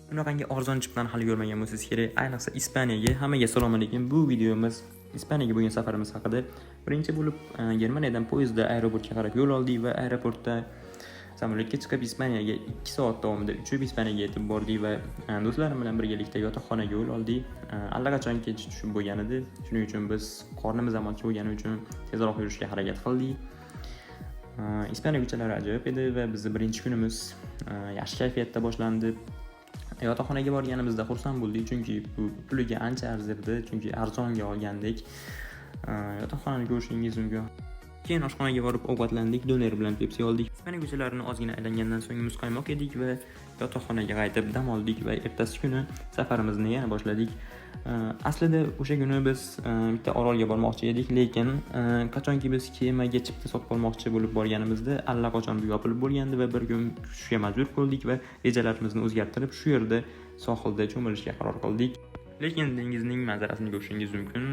Bunaqangi arzon chiptani hali ko'rmagan bo'lsangiz kerak, ayniqsa Ispaniyaga. Hammaga assalomu alaykum. Bu videomiz Ispaniyaga bo'lgan safarimiz haqida. Birinchi bo'lib Germaniyadan poyezdda aeroportga qarab yo'l oldik va aeroportda samolyotga chiqib Ispaniyaga 2 soat davomida uchib Ispaniyaga yetib bordik va do'stlarim bilan birgalikda yotoqxonaga yo'l oldik. Allaqachon kech tushib bo'lgan edi. Shuning uchun biz qornimiz ham och bo'lgani uchun tezroq yurishga harakat qildik. Ispaniya ko'chalari ajoyib edi va bizning birinchi kunimiz yaxshi kayfiyatda boshlandi. Yotoqxonaga borganimizda xursand bo'ldik, chunki bu puliga ancha arzirdi, chunki arzonga olgandik. Yotoqxonani ko'rishingiz mumkin. Keyin oshxonaga borib ovqatlandik, doner bilan Pepsi oldik. Ispaniya ko'chalarini ozgina aylangandan so'ng muzqaymoq yedik va yotoqxonaga qaytib dam oldik va ertasi kuni safarimizni yana boshladik. Aslida o'sha kuni biz bitta orolga bormoqchi edik, lekin qachonki biz kemaga chipta sotib olmoqchi bo'lib borganimizda allaqachon bu yopilib bo'lgandi va bir kun tushishga majbur bo'ldik va rejalarimizni o'zgartirib shu yerda sohilda cho'milishga qaror qildik. Lekin dengizning manzarasini ko'rishingiz mumkin.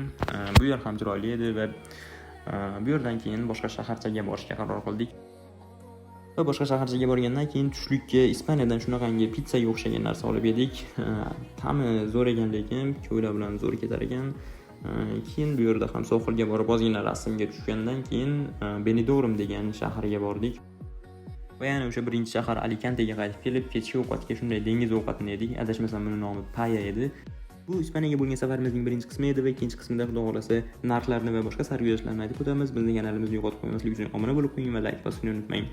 Bu yer ham chiroyli edi va bu yerdan keyin boshqa shaharchaga borishga qaror qildik. Va boshqa shaharchaga borgandan keyin tushlikka Ispaniyadan shunaqangi pizzaga o'xshagan narsa olib yedik. Ta'mi zo'r ekan, lekin ko'ylar bilan zo'r ketar ekan. Keyin bu yerda ham sohilga borib ozgina rasmga tushgandan keyin Benidorm degan shaharga bordik. Va yana o'sha birinchi shahar Alicantega qaytib kelib, kechki ovqatga shunday dengiz ovqatini yedik. Adashmasam buni nomi paella edi. Bu Ispaniyaga bo'lgan safarimizning birinchi qismi edi va ikkinchi qismida xudo xolasa narxlarni va boshqa sarguzashtlarni aytib o'tamiz. Bizning kanalimizni yo'qotib qo'ymaslik uchun obuna bo'lib qo'ying va like bosishni unutmang.